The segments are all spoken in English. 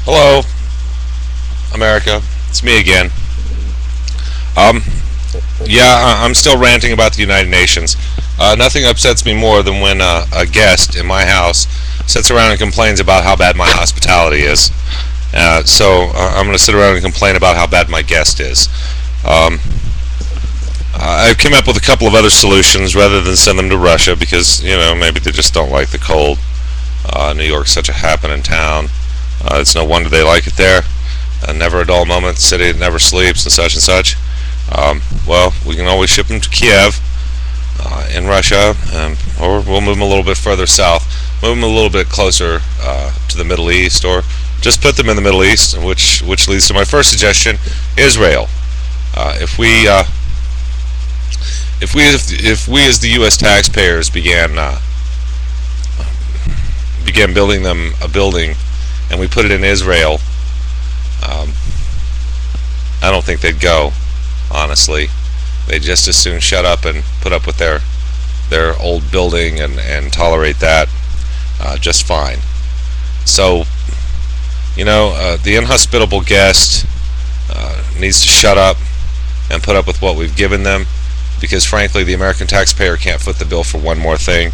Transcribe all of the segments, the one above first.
Hello, America. It's me again. Um, I'm still ranting about the United Nations. Nothing upsets me more than when a guest in my house sits around and complains about how bad my hospitality is. I'm going to sit around and complain about how bad my guest is. Um, I came up with a couple of other solutions rather than send them to Russia because, maybe they just don't like the cold. New York's such a happening town. It's no wonder they like it there. Never a dull moment. The city that never sleeps, and such and such. Well, we can always ship them to Kiev in Russia, or we'll move them a little bit further south, move them a little bit closer to the Middle East, or just put them in the Middle East, which leads to my first suggestion: Israel. If we as the U.S. taxpayers began building them a building, and we put it in Israel, I don't think they'd go. Honestly, they'd just as soon shut up and put up with their old building and tolerate that just fine. So, the inhospitable guest needs to shut up and put up with what we've given them, because frankly, the American taxpayer can't foot the bill for one more thing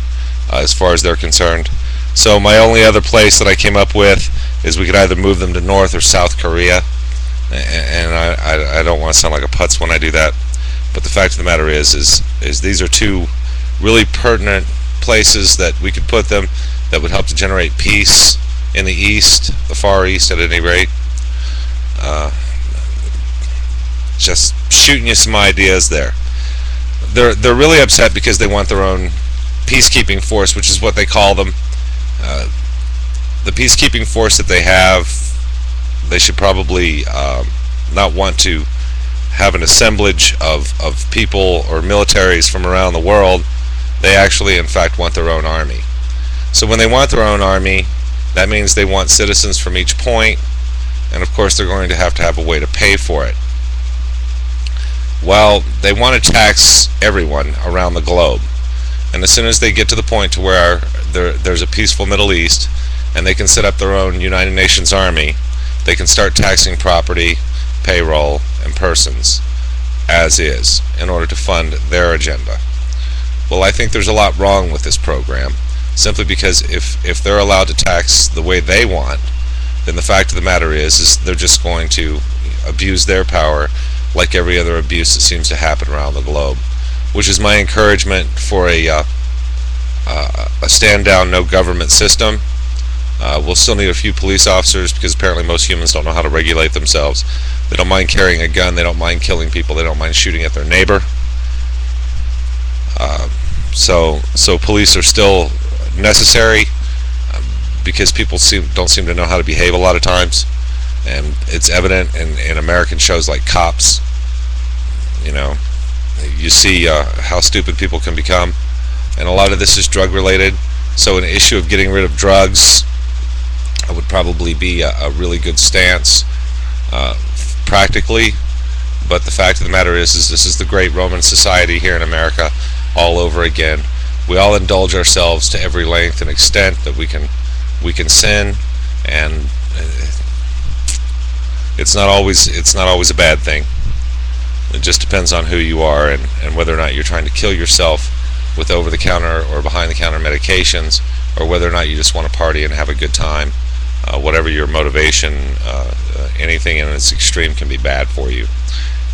as far as they're concerned. So my only other place that I came up with is we could either move them to North or South Korea, and I don't want to sound like a putz when I do that, but the fact of the matter is these are two really pertinent places that we could put them that would help to generate peace in the East, the Far East at any rate. Just shooting you some ideas there. They're really upset because they want their own peacekeeping force, which is what they call them. The peacekeeping force that they have, they should probably not want to have an assemblage of people or militaries from around the world. They actually, in fact, want their own army. So when they want their own army, that means they want citizens from each point, and of course they're going to have a way to pay for it. Well, they want to tax everyone around the globe. And as soon as they get to the point to where there's a peaceful Middle East and they can set up their own United Nations army, they can start taxing property, payroll, and persons as is in order to fund their agenda. Well, I think there's a lot wrong with this program, simply because if they're allowed to tax the way they want, then the fact of the matter is they're just going to abuse their power like every other abuse that seems to happen around the globe, which is my encouragement for a stand-down, no-government system. We'll still need a few police officers because apparently most humans don't know how to regulate themselves. They don't mind carrying a gun, they don't mind killing people, they don't mind shooting at their neighbor. So police are still necessary because people don't seem to know how to behave a lot of times. And it's evident in American shows like Cops. You see how stupid people can become, and a lot of this is drug related. So an issue of getting rid of drugs would probably be a really good stance practically, but the fact of the matter is this is the great Roman society here in America all over again. We all indulge ourselves to every length and extent that we can sin, and it's not always a bad thing. It just depends on who you are and whether or not you're trying to kill yourself with over-the-counter or behind-the-counter medications, or whether or not you just want to party and have a good time. Whatever your motivation, anything in its extreme can be bad for you.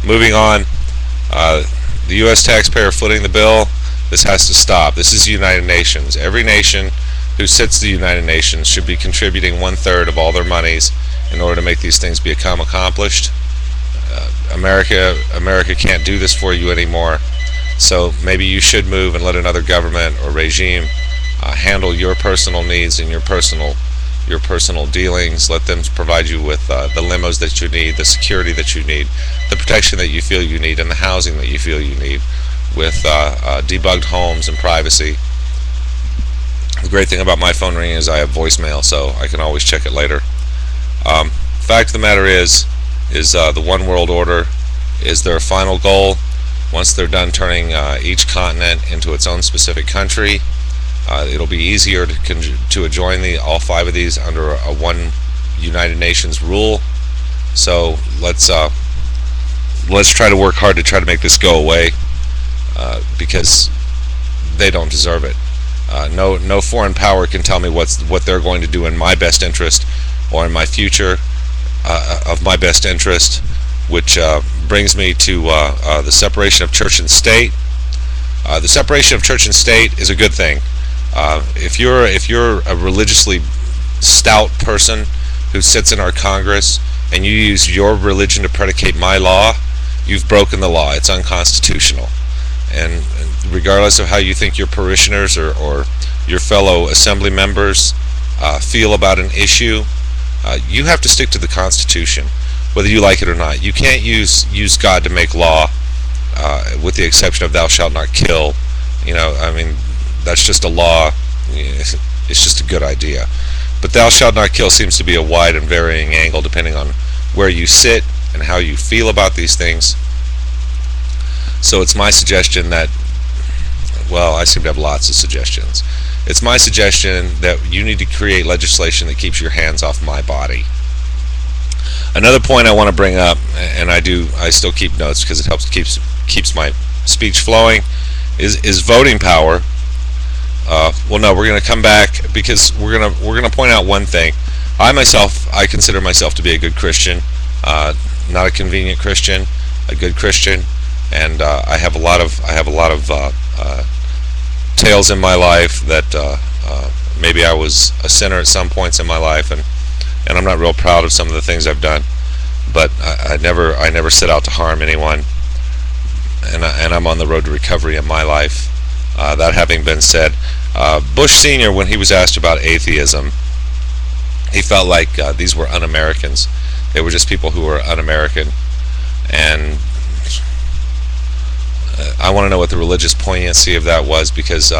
Moving on, the U.S. taxpayer footing the bill. This has to stop. This is the United Nations. Every nation who sits the United Nations should be contributing 1/3 of all their monies in order to make these things become accomplished. America can't do this for you anymore, so maybe you should move and let another government or regime handle your personal needs and your personal dealings. Let them provide you with the limos that you need, the security that you need, the protection that you feel you need, and the housing that you feel you need, with debugged homes and privacy. The great thing about my phone ringing is I have voicemail, so I can always check it later. Fact of the matter is the one world order is their final goal. Once they're done turning each continent into its own specific country, it'll be easier to join all 5 of these under a United Nations rule. So let's try to work hard to try to make this go away, because they don't deserve it. No foreign power can tell me what they're going to do in my best interest or in my future of my best interest, which brings me to the separation of church and state. The separation of church and state is a good thing. If you're a religiously stout person who sits in our Congress and you use your religion to predicate my law, you've broken the law. It's unconstitutional. And regardless of how you think your parishioners or your fellow assembly members feel about an issue, you have to stick to the Constitution, whether you like it or not. You can't use God to make law, with the exception of thou shalt not kill. I mean, that's just a law. It's just a good idea. But thou shalt not kill seems to be a wide and varying angle depending on where you sit and how you feel about these things. So it's my suggestion that, well, I seem to have lots of suggestions. It's my suggestion that you need to create legislation that keeps your hands off my body. Another point I want to bring up, and I still keep notes because it helps keeps my speech flowing, is voting power. Well, no, we're going to come back because we're going to point out one thing. I consider myself to be a good Christian, not a convenient Christian, a good Christian, and I have a lot of tales in my life that maybe I was a sinner at some points in my life, and I'm not real proud of some of the things I've done, but I never set out to harm anyone, and I'm on the road to recovery in my life. That having been said, Bush Sr., when he was asked about atheism, he felt like these were un-Americans. They were just people who were un-American, and I want to know what the religious poignancy of that was, because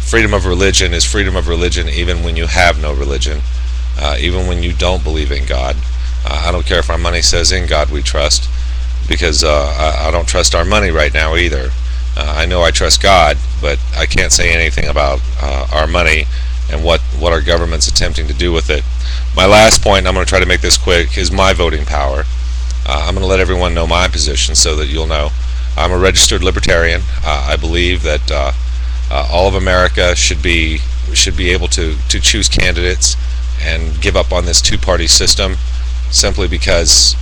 freedom of religion is freedom of religion even when you have no religion, even when you don't believe in God. I don't care if our money says in God we trust, because I don't trust our money right now either. I know I trust God, but I can't say anything about our money and what our government's attempting to do with it. My last point, and I'm going to try to make this quick, is my voting power. I'm going to let everyone know my position so that you'll know. I'm a registered libertarian. I believe that all of America should be able to choose candidates and give up on this two-party system, simply because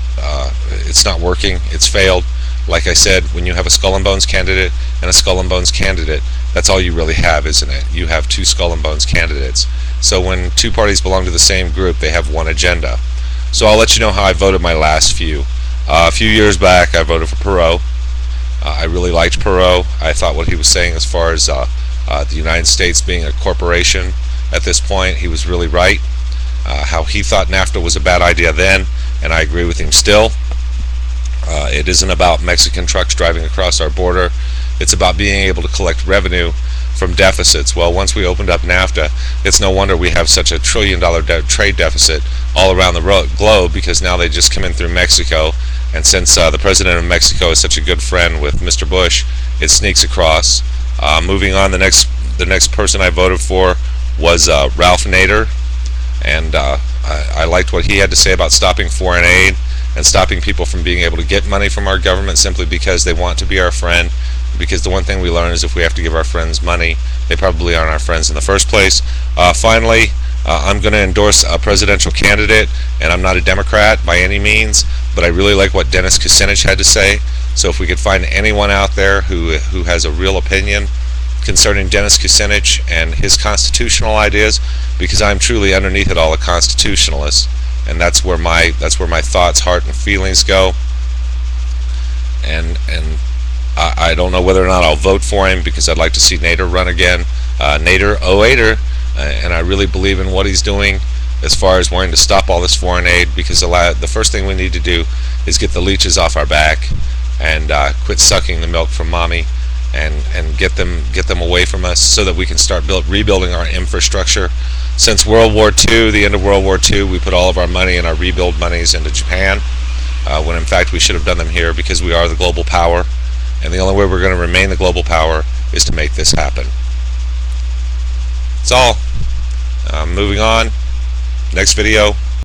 it's not working. It's failed. Like I said, when you have a skull and bones candidate and a skull and bones candidate, that's all you really have, isn't it? You have two skull and bones candidates. So when two parties belong to the same group, they have one agenda. So I'll let you know how I voted my last few. A few years back, I voted for Perot. I really liked Perot. I thought what he was saying as far as the United States being a corporation at this point, he was really right. How he thought NAFTA was a bad idea then, and I agree with him still. It isn't about Mexican trucks driving across our border. It's about being able to collect revenue from deficits. Well, once we opened up NAFTA, it's no wonder we have such a $1 trillion trade deficit all around the globe, because now they just come in through Mexico, and since the president of Mexico is such a good friend with Mr. Bush, it sneaks across. Moving on, the next person I voted for was Ralph Nader, and I liked what he had to say about stopping foreign aid and stopping people from being able to get money from our government simply because they want to be our friend. Because the one thing we learn is if we have to give our friends money, they probably aren't our friends in the first place. Finally, I'm going to endorse a presidential candidate, and I'm not a Democrat by any means, but I really like what Dennis Kucinich had to say. So if we could find anyone out there who has a real opinion concerning Dennis Kucinich and his constitutional ideas, because I'm truly underneath it all a constitutionalist, and that's where my thoughts, heart, and feelings go. And I don't know whether or not I'll vote for him, because I'd like to see Nader run again. Nader, and I really believe in what he's doing as far as wanting to stop all this foreign aid, because the first thing we need to do is get the leeches off our back and quit sucking the milk from mommy, and get them away from us, so that we can start rebuilding our infrastructure. Since World War II, the end of World War II, we put all of our money and our rebuild monies into Japan, when in fact we should have done them here, because we are the global power, and the only way we're going to remain the global power is to make this happen. That's all. Moving on. Next video.